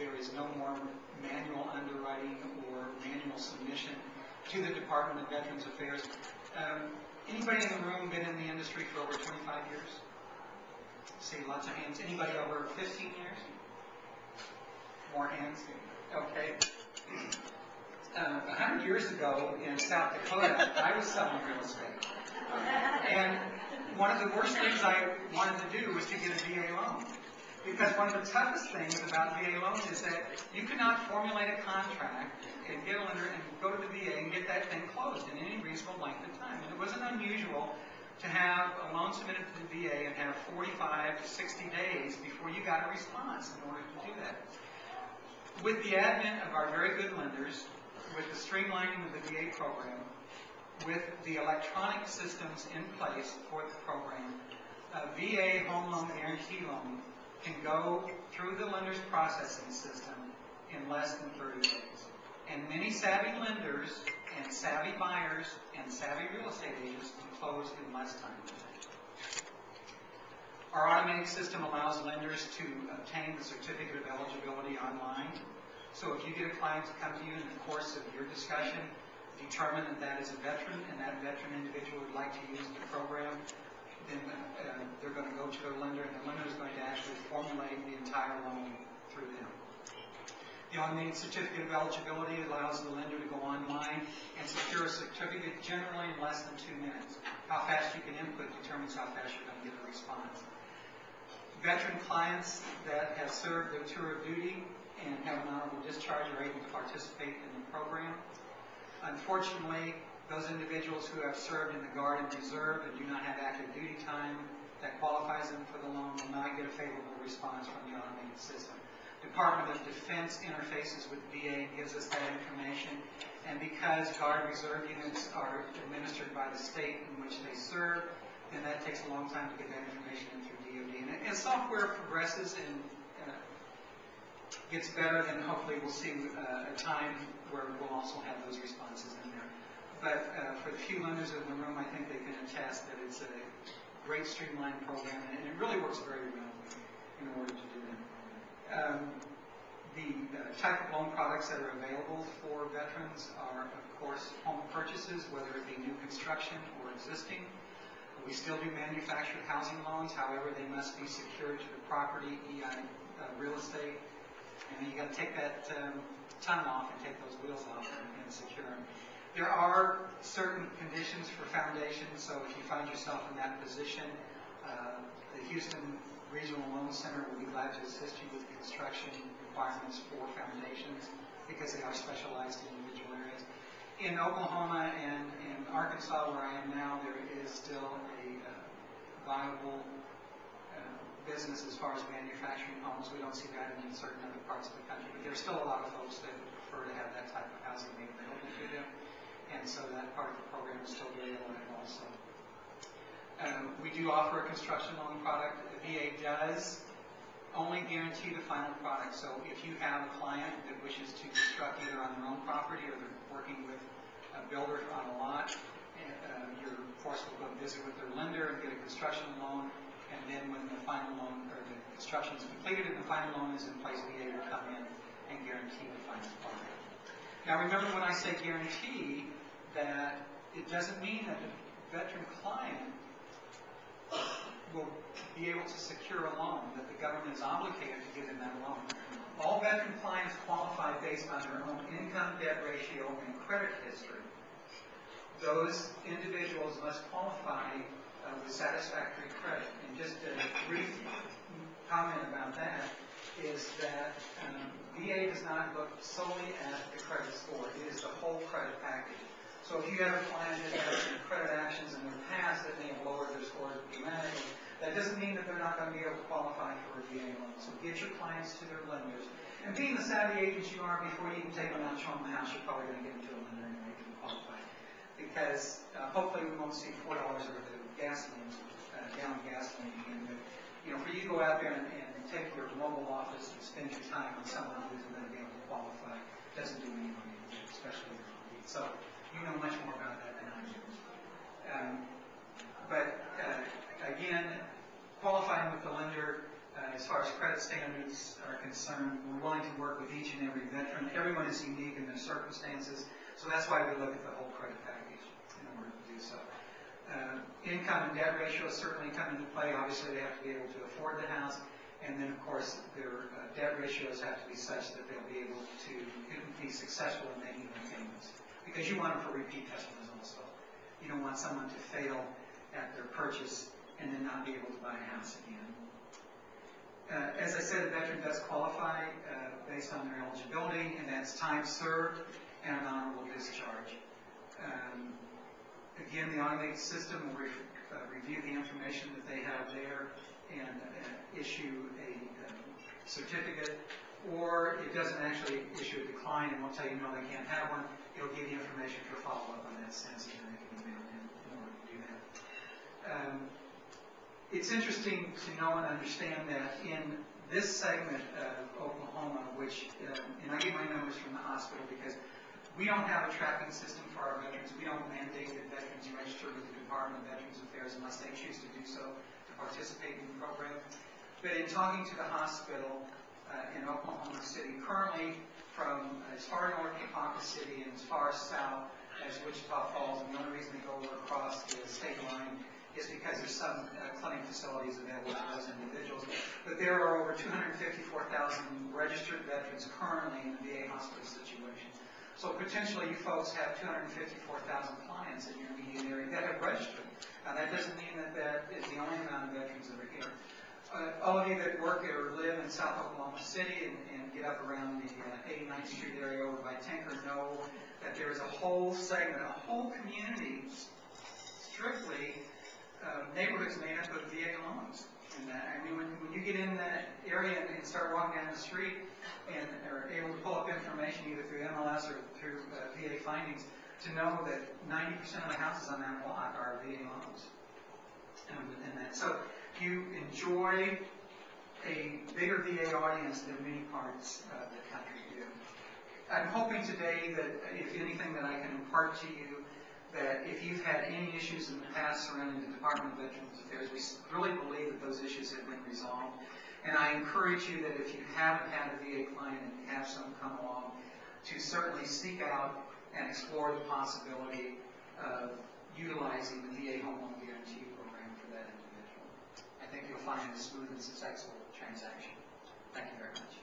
There is no more manual underwriting or manual submission to the Department of Veterans Affairs. Anybody in the room been in the industry for over 25 years? See lots of hands. Anybody over 15 years? More hands? Okay. 100 years ago in South Dakota, I was selling real estate. And one of the worst things I wanted to do was to get a VA loan. Because one of the toughest things about VA loans is that you cannot formulate a contract and get a lender and go to the VA and get that thing closed in any reasonable length of time. And it wasn't unusual to have a loan submitted to the VA and have 45 to 60 days before you got a response in order to do that. With the advent of our very good lenders, with the streamlining of the VA program, with the electronic systems in place for the program, a VA home loan guarantee loan can go through the lender's processing system in less than 30 days. And many savvy lenders and savvy buyers and savvy real estate agents can close in less time than that. Our automated system allows lenders to obtain the certificate of eligibility online. So if you get a client to come to you in the course of your discussion, determine that that is a veteran and that veteran individual would like to use the program, then they're going to go to their lender, and the lender is going to actually formulate the entire loan through them. The automated certificate of eligibility allows the lender to go online and secure a certificate generally in less than 2 minutes. How fast you can input determines how fast you're going to get a response. Veteran clients that have served their tour of duty and have an honorable discharge are able to participate in the program. Unfortunately, those individuals who have served in the Guard and Reserve and do not have active duty time that qualifies them for the loan will not get a favorable response from the automated system. Department of Defense interfaces with VA and gives us that information, and because Guard and Reserve units are administered by the state in which they serve, then that takes a long time to get that information in through DoD. And as software progresses and gets better, then hopefully we'll see a time where we'll also have those responses in there. But for the few lenders in the room, I think they can attest that it's a great streamlined program, and it really works very well in order to do that. The type of loan products that are available for veterans are, of course, home purchases, whether it be new construction or existing. We still do manufactured housing loans, however, they must be secured to the property, real estate, and you got to take that tongue off and take those wheels off and secure them. There are certain conditions for foundations, so if you find yourself in that position, the Houston Regional Loan Center will be glad to assist you with construction requirements for foundations because they are specialized in individual areas. In Oklahoma and in Arkansas, where I am now, there is still a viable business as far as manufacturing homes. We don't see that in certain other parts of the country, but there's still a lot of folks that would prefer to have that type of housing made available to them. And so that part of the program is still very alive also. We do offer a construction loan product. The VA does only guarantee the final product. So if you have a client that wishes to construct either on their own property or they're working with a builder on a lot, you're forced to go visit with their lender and get a construction loan. And then when the final loan or the construction is completed and the final loan is in place, VA will come in and guarantee the final product. Now remember, when I say guarantee, that it doesn't mean that the veteran client will be able to secure a loan, that the government is obligated to give them that loan. All veteran clients qualify based on their own income, debt ratio, and credit history. Those individuals must qualify with satisfactory credit. And just a brief comment about that is that VA does not look solely at the credit score. It is the whole credit package. So if you have a client that has some credit actions in the past that may have lowered their scores dramatically, that doesn't mean that they're not going to be able to qualify for a VA loan. So get your clients to their lenders. And being the savvy agents you are, before you can take them out and show them the house, you're probably going to get them to a lender and make them qualify. Because hopefully we won't see $4 worth of gasoline, gallon of gasoline again. But you know, for you to go out there and take your mobile office and spend your time on someone who's going to be able to qualify doesn't do anyone any good, especially if you're on lead. So you know much more about that than I do. But again, qualifying with the lender As far as credit standards are concerned, we're willing to work with each and every veteran. Everyone is unique in their circumstances, so that's why we look at the whole credit package in order to do so. Income and debt ratios certainly come into play. Obviously, they have to be able to afford the house, and then, of course, their debt ratios have to be such that they'll be able to be successful in making their payments. Because you want them for repeat customers also. You don't want someone to fail at their purchase and then not be able to buy a house again. As I said, a veteran does qualify based on their eligibility, and that's time served and an honorable discharge. Again, the automated system will review the information that they have there and issue a certificate, or it doesn't actually issue a decline and won't tell you no, they can't have one. It'll give you information for follow-up on that sense, and then they can email in order to do that. It's interesting to know and understand that in this segment of Oklahoma, which, and I get my numbers from the hospital because we don't have a tracking system for our veterans. We don't mandate that veterans register with the Department of Veterans Affairs unless they choose to do so to participate in the program. But in talking to the hospital in Oklahoma City, currently from as far north as Ponca City and as far south as Wichita Falls, and the only reason they go across the state line is because there's some clinic facilities available to those individuals. But there are over 254,000 registered veterans currently in the VA hospital situation. So potentially you folks have 254,000 clients in your immediate area that have registered. Now that doesn't mean that that is the only amount of veterans that are here. All of you that work or live in South Oklahoma City and get up around the 89th Street area over by Tinker know that there is a whole segment, a whole community, strictly neighborhoods made up of VA loans. And I mean, when you get in that area and start walking down the street and are able to pull up information either through MLS or through VA findings, to know that 90% of the houses on that block are VA loans. And that. So you enjoy a bigger VA audience than many parts of the country do. I'm hoping today that, if anything, that I can impart to you that if you've had any issues in the past surrounding the Department of Veterans Affairs, we really believe that those issues have been resolved. And I encourage you that if you haven't had a VA client and have some come along, to certainly seek out and explore the possibility of utilizing the VA Home Loan Guarantee Program for that individual. I think you'll find it a smooth and successful transaction. Thank you very much.